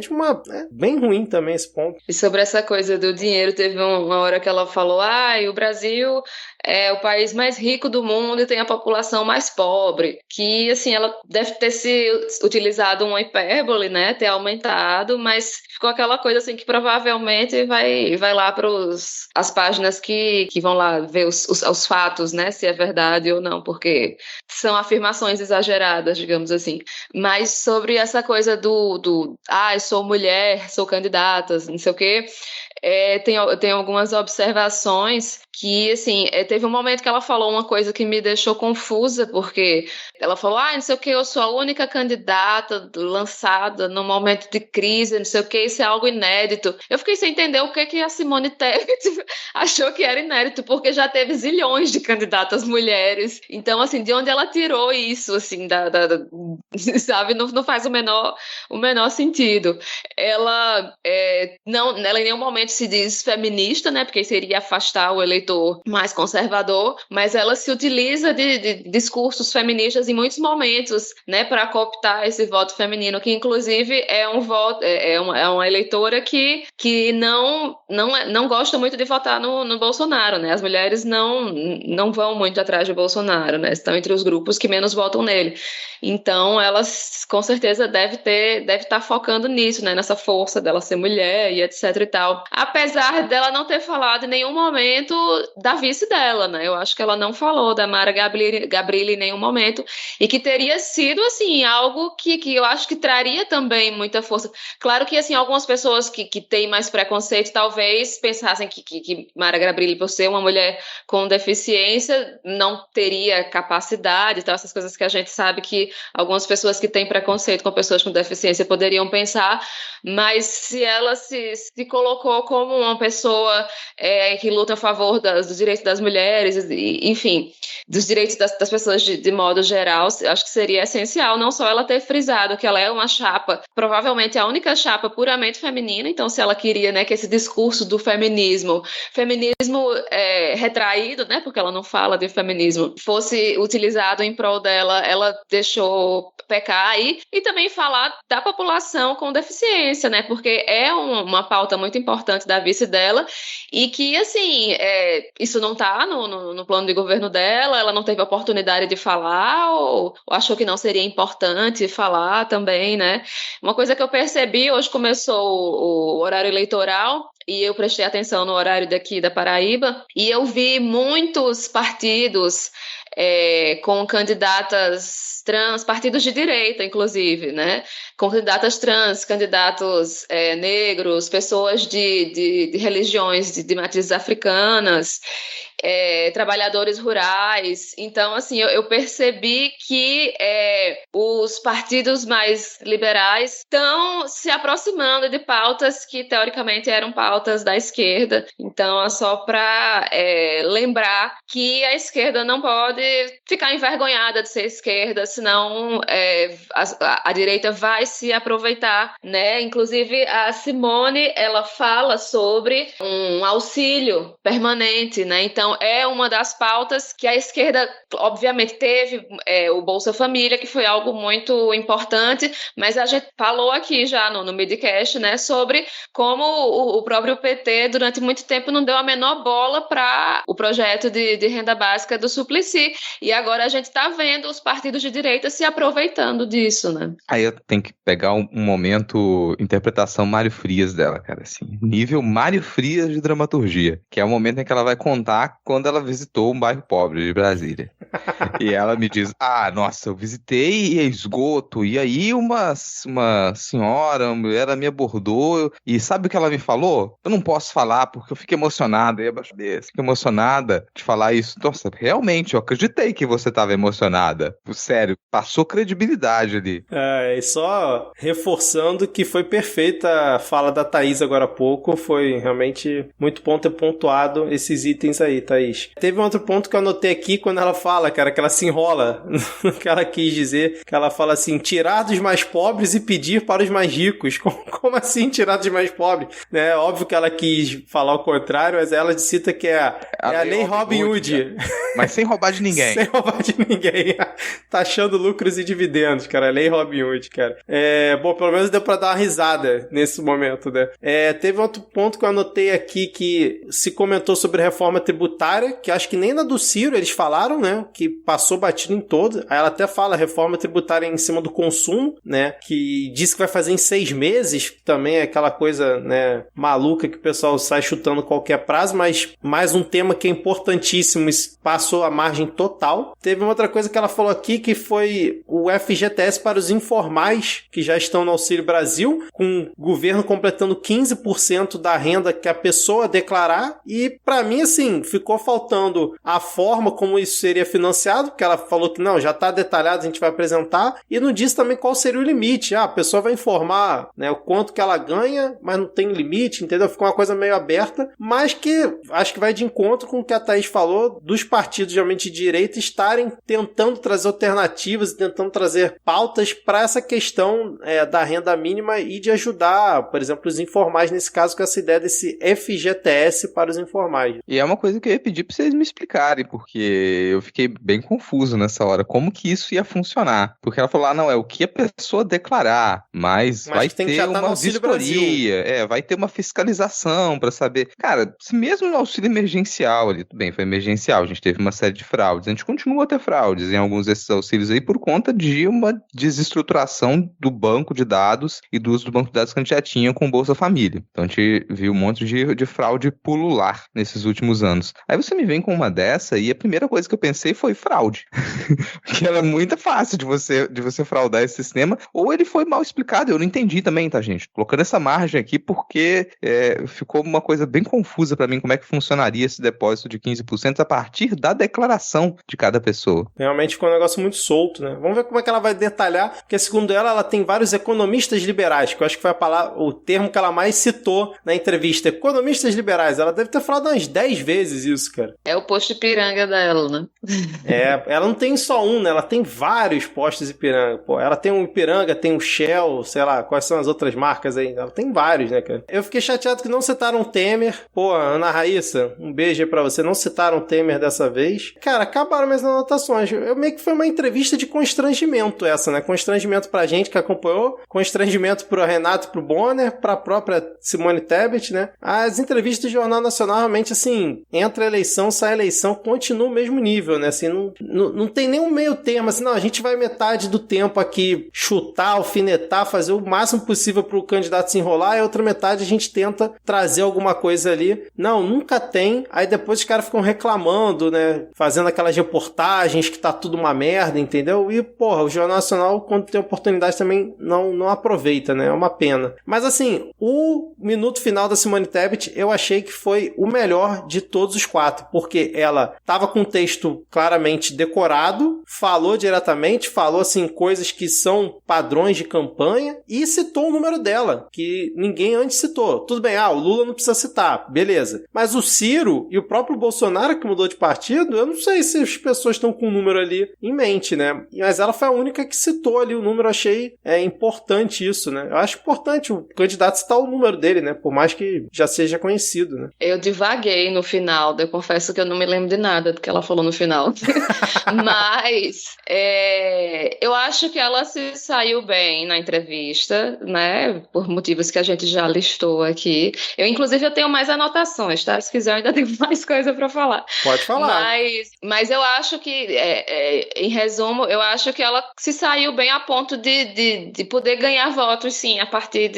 bem ruim também esse ponto. E sobre essa coisa do dinheiro, teve uma hora que ela falou, o Brasil é o país mais rico do mundo e tem a população mais pobre, que assim, ela deve ter se utilizado uma hipérbole, né, ter aumentado, mas ficou aquela coisa assim que provavelmente vai lá para as páginas que vão lá ver os fatos, né, se é verdade ou não, porque são afirmações exageradas, digamos assim. Mas sobre essa coisa eu sou mulher, sou candidata, não sei o quê, tem algumas observações que, assim, teve um momento que ela falou uma coisa que me deixou confusa, porque ela falou, não sei o que, eu sou a única candidata lançada no momento de crise, não sei o que, isso é algo inédito. Eu fiquei sem entender o que a Simone Tebet achou que era inédito, porque já teve zilhões de candidatas mulheres. Então, assim, de onde ela tirou isso, assim, sabe, não faz o menor sentido. Ela em nenhum momento se diz feminista, né, porque seria afastar o eleitor mais conservador, mas ela se utiliza de discursos feministas em muitos momentos, né, para cooptar esse voto feminino, que inclusive é um voto, é uma eleitora que não gosta muito de votar no Bolsonaro, né? As mulheres não vão muito atrás de Bolsonaro, né? Estão entre os grupos que menos votam nele. Então, ela com certeza deve estar focando nisso, né? Nessa força dela ser mulher e etc e tal. Apesar dela não ter falado em nenhum momento da vice dela, né? Eu acho que ela não falou da Mara Gabrilli em nenhum momento e que teria sido, assim, algo que eu acho que traria também muita força. Claro que, assim, algumas pessoas que têm mais preconceito talvez pensassem que Mara Gabrilli, por ser uma mulher com deficiência, não teria capacidade e tal, essas coisas que a gente sabe que algumas pessoas que têm preconceito com pessoas com deficiência poderiam pensar, mas se ela se colocou como uma pessoa que luta a favor dos direitos das mulheres, enfim, dos direitos das pessoas de modo geral, acho que seria essencial não só ela ter frisado que ela é uma chapa, provavelmente a única chapa puramente feminina, então se ela queria, né, que esse discurso do feminismo retraído, né, porque ela não fala de feminismo, fosse utilizado em prol dela, ela deixou pecar e também falar da população com deficiência, né, porque é uma pauta muito importante importante da vice dela, e que, assim, isso não está no plano de governo dela, ela não teve a oportunidade de falar, ou achou que não seria importante falar também, né? Uma coisa que eu percebi, hoje começou o horário eleitoral, e eu prestei atenção no horário daqui da Paraíba, e eu vi muitos partidos com candidatas trans, partidos de direita, inclusive, né? Com candidatas trans, candidatos negros, pessoas de religiões de matrizes africanas, trabalhadores rurais. Então, assim, eu percebi que os partidos mais liberais estão se aproximando de pautas que, teoricamente, eram pautas da esquerda. Então, é só para lembrar que a esquerda não pode ficar envergonhada de ser esquerda, senão a direita vai se aproveitar, né? Inclusive, a Simone, ela fala sobre um auxílio permanente, né? Então, é uma das pautas que a esquerda, obviamente, teve o Bolsa Família, que foi algo muito importante, mas a gente falou aqui já no Midcast, né, sobre como o próprio PT, durante muito tempo, não deu a menor bola para o projeto de renda básica do Suplicy, e agora a gente está vendo os partidos de direita se aproveitando disso, né? Aí eu tenho que pegar um momento interpretação Mário Frias dela, cara, assim, nível Mário Frias de dramaturgia, que é o momento em que ela vai contar quando ela visitou um bairro pobre de Brasília. E ela me diz, nossa, eu visitei esgoto, e aí uma senhora, uma mulher me abordou, e sabe o que ela me falou? Eu não posso falar porque eu fico emocionada, e abaixo desse, fico emocionada de falar isso. Nossa, realmente, eu acreditei que você estava emocionada. Sério, passou credibilidade ali. E só reforçando que foi perfeita a fala da Thaís agora há pouco, foi realmente muito bom ter pontuado esses itens aí, Thaís. Teve um outro ponto que eu anotei aqui quando ela fala, cara, que ela se enrola no que ela quis dizer, que ela fala assim, tirar dos mais pobres e pedir para os mais ricos. Como assim tirar dos mais pobres? Né? Óbvio que ela quis falar o contrário, mas ela cita que é a lei Robin Hood. Mas sem roubar de ninguém. Sem roubar de ninguém. Taxando lucros e dividendos, cara. A lei Robin Hood, cara. Bom, pelo menos deu pra dar uma risada nesse momento, né? Teve outro ponto que eu anotei aqui que se comentou sobre reforma tributária, que acho que nem na do Ciro eles falaram, né? Que passou batido em todo. Aí ela até fala reforma tributária em cima do consumo, né? Que disse que vai fazer em 6 meses, que também é aquela coisa, né, maluca que o pessoal sai chutando qualquer prazo, mas mais um tema que é importantíssimo, passou a margem total. Teve uma outra coisa que ela falou aqui, que foi o FGTS para os informais, que já estão no Auxílio Brasil, com o governo completando 15% da renda que a pessoa declarar, e pra mim, assim, ficou faltando a forma como isso seria financiado, porque ela falou que não, já tá detalhado, a gente vai apresentar, e não disse também qual seria o limite. A pessoa vai informar, né, o quanto que ela ganha, mas não tem limite, entendeu? Ficou uma coisa meio aberta, mas que acho que vai de encontro com o que a Thaís falou, dos partidos realmente de direita estarem tentando trazer alternativas e tentando trazer pautas para essa questão da renda mínima e de ajudar, por exemplo, os informais, nesse caso, com essa ideia desse FGTS para os informais. E é uma coisa que eu ia pedir para vocês me explicarem, porque eu fiquei bem confuso nessa hora, como que isso ia funcionar? Porque ela falou, não, é o que a pessoa declarar, mas vai ter uma vistoria, vai ter uma fiscalização para saber. Cara, se mesmo no auxílio emergencial ali, tudo bem, foi emergencial, a gente teve uma série de fraudes, a gente continua a ter fraudes em alguns desses auxílios aí por conta de uma desestruturação do banco de dados e do uso do banco de dados que a gente já tinha com o Bolsa Família. Então a gente viu um monte de fraude pulular nesses últimos anos. Aí você me vem com uma dessa e a primeira coisa que eu pensei foi fraude. Que era muito fácil de você fraudar esse sistema, ou ele foi mal explicado, eu não entendi também, tá, gente? Colocando essa margem aqui porque ficou uma coisa bem confusa pra mim, como é que funcionaria esse depósito de 15% a partir da declaração de cada pessoa. Realmente ficou um negócio muito solto, né? Vamos ver como é que ela vai detalhar, porque segundo ela tem vários economistas liberais, que eu acho que foi o termo que ela mais citou na entrevista. Economistas liberais, ela deve ter falado umas 10 vezes isso, cara. É o posto Ipiranga dela, né? Ela não tem só um, né? Ela tem vários postos Ipiranga. Pô, ela tem um Ipiranga, tem um Shell, sei lá, quais são as outras marcas aí? Ela tem vários, né, cara? Eu fiquei chateado que não citaram o Temer. Pô, Ana Raíssa, um beijo aí pra você. Não citaram o Temer dessa vez. talvez. Cara, acabaram minhas anotações. Eu meio que foi uma entrevista de constrangimento essa, né? Constrangimento pra gente que acompanhou, constrangimento pro Renato e pro Bonner, pra própria Simone Tebet, né? As entrevistas do Jornal Nacional realmente, assim, entra a eleição, sai a eleição, continua o mesmo nível, né? Assim, não tem nenhum meio termo, assim, não, a gente vai metade do tempo aqui chutar, alfinetar, fazer o máximo possível pro candidato se enrolar, e a outra metade a gente tenta trazer alguma coisa ali. Não, nunca tem. Aí depois os caras ficam reclamando, né? Fazendo aquelas reportagens que tá tudo uma merda, entendeu? E, porra, o Jornal Nacional, quando tem oportunidade, também não aproveita, né? É uma pena. Mas, assim, o minuto final da Simone Tebet, eu achei que foi o melhor de todos os 4, porque ela tava com o texto claramente decorado, falou diretamente, falou, assim, coisas que são padrões de campanha e citou o número dela, que ninguém antes citou. Tudo bem, o Lula não precisa citar, beleza. Mas o Ciro e o próprio Bolsonaro, que mudou de partido, eu não sei se as pessoas estão com o número ali em mente, né? Mas ela foi a única que citou ali o número, eu achei importante isso, né? Eu acho importante o candidato citar o número dele, né? Por mais que já seja conhecido, né? Eu divaguei no final, eu confesso que eu não me lembro de nada do que ela falou no final. Mas eu acho que ela se saiu bem na entrevista, né? Por motivos que a gente já listou aqui. Inclusive, eu tenho mais anotações, tá? Se quiser, eu ainda tenho mais coisa para falar. Pode falar. Mas eu acho que, em resumo, eu acho que ela se saiu bem a ponto de poder ganhar votos, sim, a partir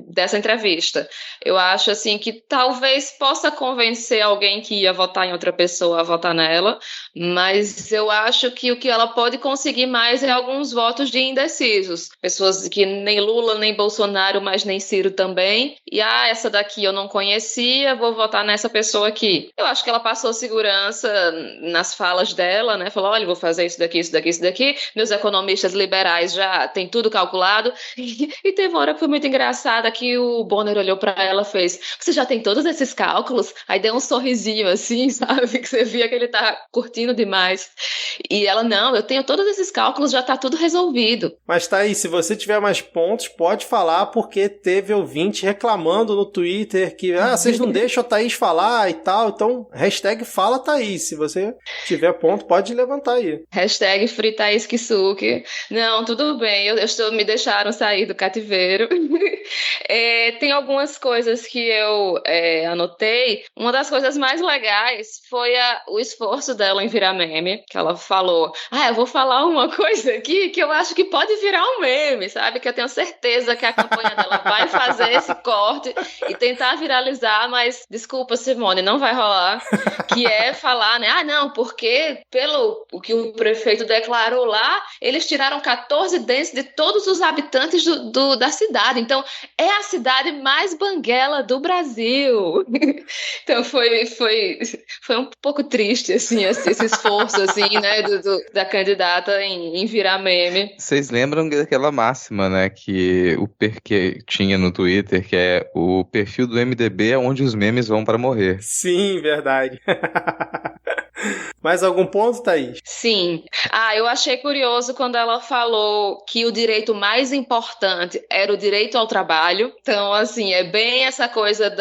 dessa entrevista. Eu acho, assim, que talvez possa convencer alguém que ia votar em outra pessoa a votar nela, mas eu acho que o que ela pode conseguir mais é alguns votos de indecisos. Pessoas que nem Lula, nem Bolsonaro, mas nem Ciro também. E, essa daqui eu não conhecia, vou votar nessa pessoa aqui. Eu acho que ela passou segurança nas falas dela, né? Falou, olha, vou fazer isso daqui, isso daqui, isso daqui. Meus economistas liberais já têm tudo calculado. E teve uma hora que foi muito engraçada que o Bonner olhou pra ela e fez, você já tem todos esses cálculos? Aí deu um sorrisinho assim, sabe? Que você via que ele tá curtindo demais. E ela, não, eu tenho todos esses cálculos, já tá tudo resolvido. Mas tá aí, se você tiver mais pontos, pode falar, porque teve ouvinte reclamando no Twitter que, vocês não deixam a Thaís falar e tal, então, #fala Thaís, se você tiver ponto, pode levantar aí. #Free Thaís Kisuke. Não, tudo bem, me deixaram sair do cativeiro. Tem algumas coisas que eu anotei. Uma das coisas mais legais foi o esforço dela em virar meme, que ela falou, eu vou falar uma coisa aqui que eu acho que pode virar um meme, sabe? Que eu tenho certeza que a campanha dela vai fazer esse corte e tentar viralizar, mas desculpa, Simone, não vai rolar. Que é falar, né? Não, porque pelo o que o prefeito declarou lá, eles tiraram 14 dentes de todos os habitantes da cidade. Então, é a cidade mais banguela do Brasil. Então, foi um pouco triste, assim, esse esforço, assim, né, da candidata em virar meme. Vocês lembram daquela máxima, né, que tinha no Twitter, que é o perfil do MDB é onde os memes vão pra morrer. Sim, verdade. Mais algum ponto, Thaís? Sim. Eu achei curioso quando ela falou que o direito mais importante era o direito ao trabalho. Então, assim, é bem essa coisa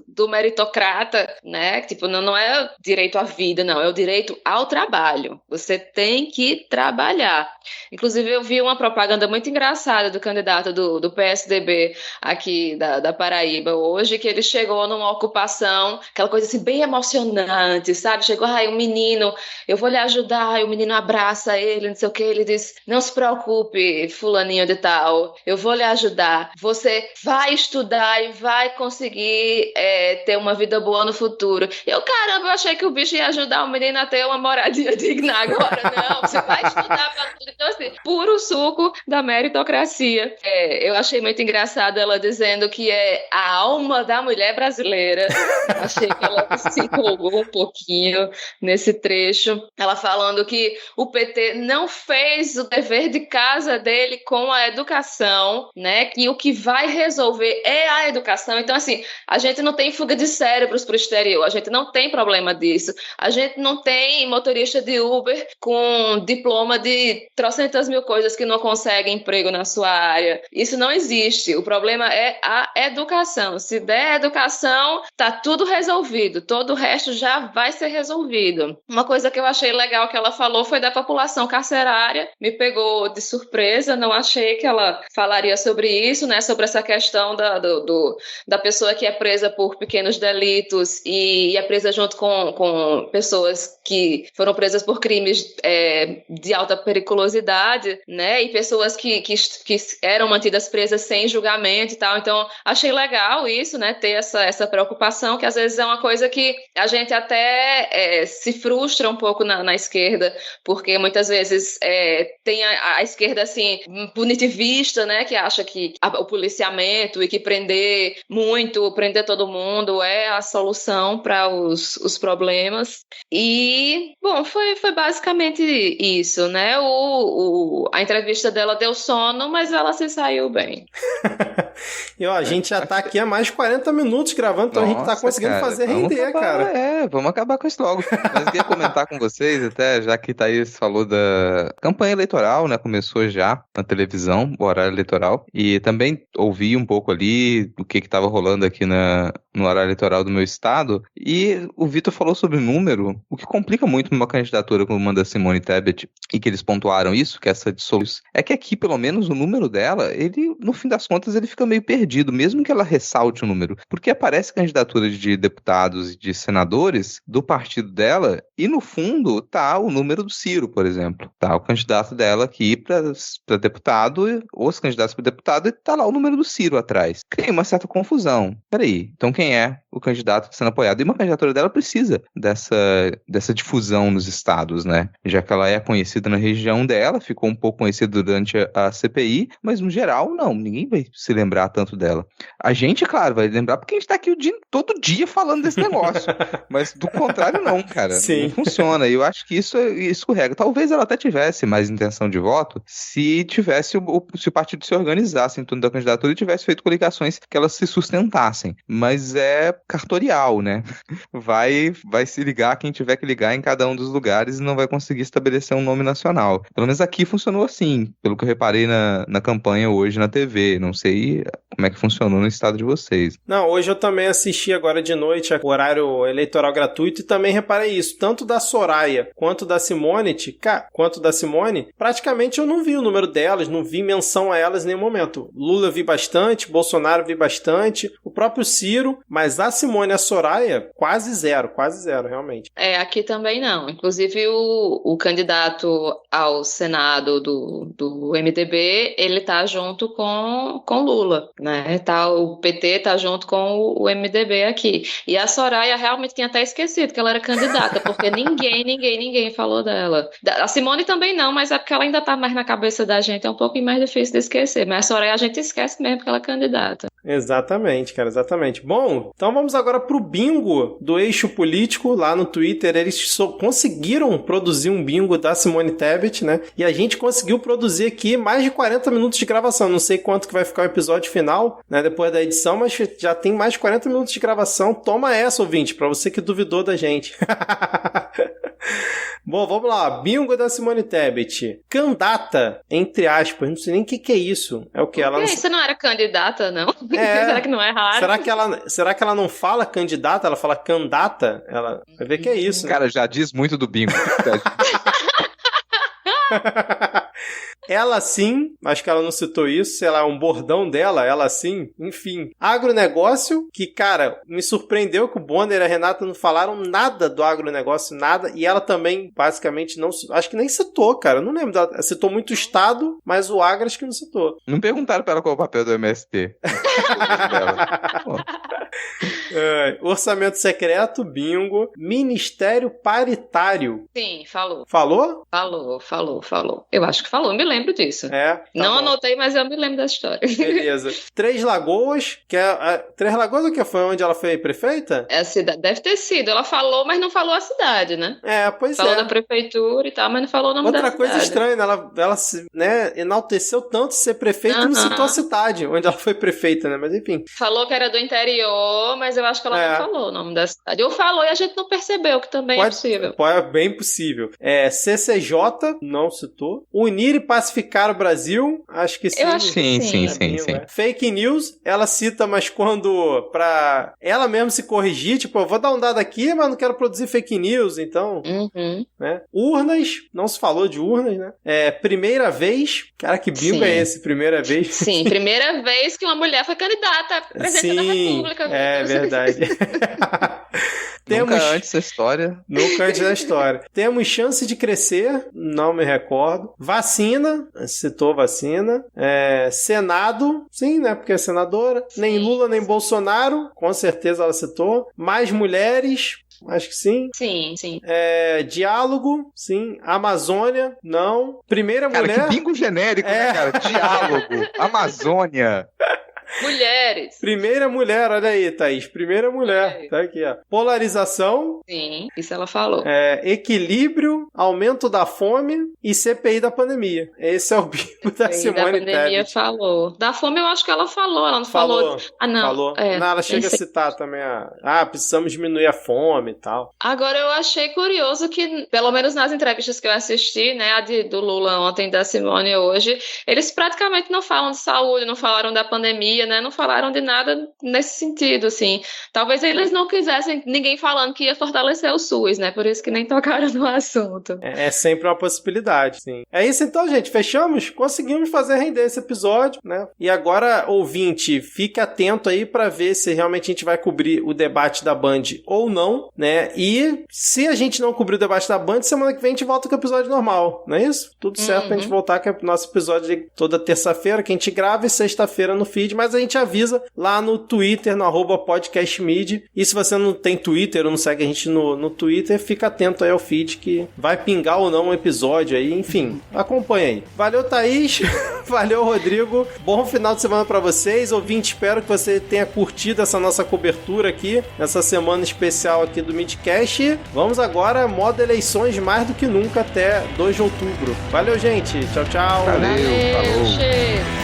do meritocrata, né? Tipo, não é o direito à vida, não. É o direito ao trabalho. Você tem que trabalhar. Inclusive, eu vi uma propaganda muito engraçada do candidato do PSDB aqui da Paraíba hoje, que ele chegou numa ocupação, aquela coisa assim, bem emocionante, sabe? Chegou, um menino, eu vou lhe ajudar, e o menino abraça ele, não sei o que, ele diz, não se preocupe, fulaninho de tal, eu vou lhe ajudar, você vai estudar e vai conseguir ter uma vida boa no futuro. Caramba, eu achei que o bicho ia ajudar o menino a ter uma moradia digna, agora não, você vai estudar pra tudo. Então, assim, puro suco da meritocracia. Eu achei muito engraçado ela dizendo que é a alma da mulher brasileira. Achei que ela se empolgou um pouquinho nesse trecho, ela falando que o PT não fez o dever de casa dele com a educação, né, que o que vai resolver é a educação. Então, assim, a gente não tem fuga de cérebros para o exterior, a gente não tem problema disso, a gente não tem motorista de Uber com diploma de trocentas mil coisas que não conseguem emprego na sua área. Isso não existe. O problema é a educação. Se der educação, tá tudo resolvido. Todo o resto já vai ser resolvido. Uma coisa que eu achei legal que ela falou foi da população carcerária. Me pegou de surpresa. Não achei que ela falaria sobre isso, né? Sobre essa questão da pessoa que é presa por pequenos delitos e é presa junto com pessoas que foram presas por crimes de alta periculosidade, né? E pessoas que eram mantidas presas sem julgamento e tal. Então, achei legal isso, né? Ter essa preocupação, que às vezes é uma coisa que a gente até se frustra um pouco na esquerda, porque muitas vezes tem a esquerda, assim, punitivista, né? Que acha que o policiamento e que prender todo mundo é a solução para os problemas. E, bom, foi basicamente isso, né? A entrevista dela deu sono, mas ela se saiu bem. E ó, a gente já tá aqui há mais de 40 minutos gravando, então a gente tá conseguindo fazer render, cara. Vamos acabar com isso logo. Mas eu queria comentar com vocês, até já que Thaís falou da campanha eleitoral, né? Começou já na televisão, o horário eleitoral. E também ouvi um pouco ali o que tava rolando aqui no horário eleitoral do meu estado. E o Vitor falou sobre o número, o que complica muito numa candidatura como uma da Simone Tebet, e que eles pontuaram isso, que essa dissolução. É que aqui, pelo menos, o número dela, ele, no fim das contas, ele fica meio perdido, mesmo que ela ressalte o número. Porque aparece candidatura de deputados e de senadores do partido dela, e no fundo tá o número do Ciro, por exemplo. Tá o candidato dela aqui para deputado, os candidatos para deputado, e tá lá o número do Ciro atrás. Cria uma certa confusão. Peraí, então quem é o candidato que está sendo apoiado? E uma candidatura dela precisa dessa difusão nos estados, né? Já que ela é conhecida na região dela, ficou um pouco conhecida durante a CPI, mas no geral, não, ninguém vai se lembrar tanto dela. A gente, claro, vai lembrar porque a gente tá aqui todo dia falando desse negócio, mas do contrário não, cara. Sim. Não funciona, e eu acho que isso escorrega. Talvez ela até tivesse mais intenção de voto se o partido se organizasse em torno da candidatura e tivesse feito coligações que elas se sustentassem, mas é cartorial, né? Vai se ligar quem tiver que ligar em cada um dos lugares e não vai conseguir estabelecer um nome nacional. Pelo menos aqui funcionou assim, pelo que eu reparei na campanha hoje na TV. Não sei como é que funcionou no estado de vocês. Não, hoje eu também assisti agora de noite o horário eleitoral gratuito e também reparei isso. Tanto da Soraya quanto da Simone, praticamente eu não vi o número delas, não vi menção a elas em nenhum momento. Lula eu vi bastante, Bolsonaro eu vi bastante, o próprio Ciro, mas a Simone e a Soraya, quase zero, realmente. Aqui também não. Inclusive o candidato ao Senado do MDB, ele tá junto com Lula, né? O PT tá junto com o MDB aqui. E a Soraya realmente tinha até esquecido que ela era candidata, porque ninguém falou dela. A Simone também não, mas é porque ela ainda tá mais na cabeça da gente, é um pouco mais difícil de esquecer. Mas a Soraya a gente esquece mesmo que ela é candidata. Exatamente, cara, exatamente. Bom, então vamos agora pro bingo do Eixo Político lá no Twitter. Eles conseguiram produzir um bingo da Simone Tebet, né? E a gente conseguiu produzir aqui mais de 40 minutos de gravação. Não sei quanto que vai ficar o episódio final, né, depois da edição, mas já tem mais de 40 minutos de gravação. Toma essa, ouvinte, pra você que duvidou da gente. Bom, vamos lá. Bingo da Simone Tebet. Candidata, entre aspas. Não sei nem o que é isso. É o que ela... Você não era candidata, não? Será que não é raro? Será que ela não fala candidata? Ela fala candidata? Ela vai ver que é isso. Cara, já diz muito do bingo. Ela sim, acho que ela não citou isso, sei lá, um bordão dela, ela sim, enfim. Agronegócio, que, cara, me surpreendeu que o Bonner e a Renata não falaram nada do agronegócio, nada, e ela também, basicamente, não, acho que nem citou, cara, não lembro, ela citou muito o Estado, mas o agro acho que não citou. Não perguntaram pra ela qual é o papel do MST. Orçamento secreto, bingo. Ministério paritário. Sim, falou. Falou? Falou. Eu acho que falou, eu me lembro disso. Não anotei, mas eu me lembro da história. Beleza. Três Lagoas, Três Lagoas o que foi onde ela foi prefeita? A cidade, deve ter sido. Ela falou, mas não falou a cidade, né? Pois falou da prefeitura e tal, mas não falou o nome da cidade. Outra coisa estranha, ela enalteceu tanto ser prefeita e não citou a cidade onde ela foi prefeita, né? Mas enfim. Falou que era do interior falou, mas eu acho que ela não falou o nome da cidade. Ou falou e a gente não percebeu, que também é possível. É bem possível. CCJ, não citou. Unir e pacificar o Brasil, acho que sim. Eu acho que sim. Fake news, ela cita, mas quando pra ela mesma se corrigir, tipo, eu vou dar um dado aqui, mas não quero produzir fake news, então. Né? Urnas, não se falou de urnas, né? Primeira vez, cara, que bingo é esse? Primeira vez? Sim, primeira vez que uma mulher foi candidata a presidente da República. É verdade. Nunca antes da história. Nunca antes da história. Temos chance de crescer, não me recordo. Vacina, citou vacina. Senado, sim, né? Porque é senadora. Sim. Nem Lula, nem Bolsonaro, com certeza ela citou. Mais mulheres, acho que sim. Sim. Diálogo, sim. Amazônia, não. Primeira mulher... Cara, que bingo genérico, né, cara? Diálogo, Amazônia... Mulheres. Primeira mulher, olha aí, Thaís. Primeira mulher. Tá aqui, ó. Polarização. Sim, isso ela falou. Equilíbrio, aumento da fome e CPI da pandemia. Esse é o bingo da Simone Tebet. Da pandemia falou. Da fome eu acho que ela falou. Ela não falou. Não. Falou. Não, ela chega a citar também precisamos diminuir a fome e tal. Agora eu achei curioso que, pelo menos nas entrevistas que eu assisti, né, a do Lula ontem, da Simone hoje, eles praticamente não falam de saúde, não falaram da pandemia, né? Não falaram de nada nesse sentido, assim. Talvez eles não quisessem ninguém falando que ia fortalecer o SUS, né? Por isso que nem tocaram no assunto. É sempre uma possibilidade, sim. É isso então, gente. Fechamos? Conseguimos fazer render esse episódio, né? E agora, ouvinte, fique atento aí pra ver se realmente a gente vai cobrir o debate da Band ou não, né? E se a gente não cobrir o debate da Band, semana que vem a gente volta com o episódio normal, não é isso? Tudo certo pra gente voltar com o nosso episódio de toda terça-feira, que a gente grava, e sexta-feira no feed, mas a gente avisa lá no Twitter, no @podcastmid. E se você não tem Twitter ou não segue a gente no Twitter, fica atento aí ao feed que vai pingar ou não um episódio aí. Enfim, acompanha aí. Valeu, Thaís. Valeu, Rodrigo. Bom final de semana pra vocês. Ouvinte, espero que você tenha curtido essa nossa cobertura aqui, nessa semana especial aqui do Midcast. Vamos agora, modo eleições mais do que nunca, até 2 de outubro. Valeu, gente. Tchau, tchau. Valeu, falou. Cheiro.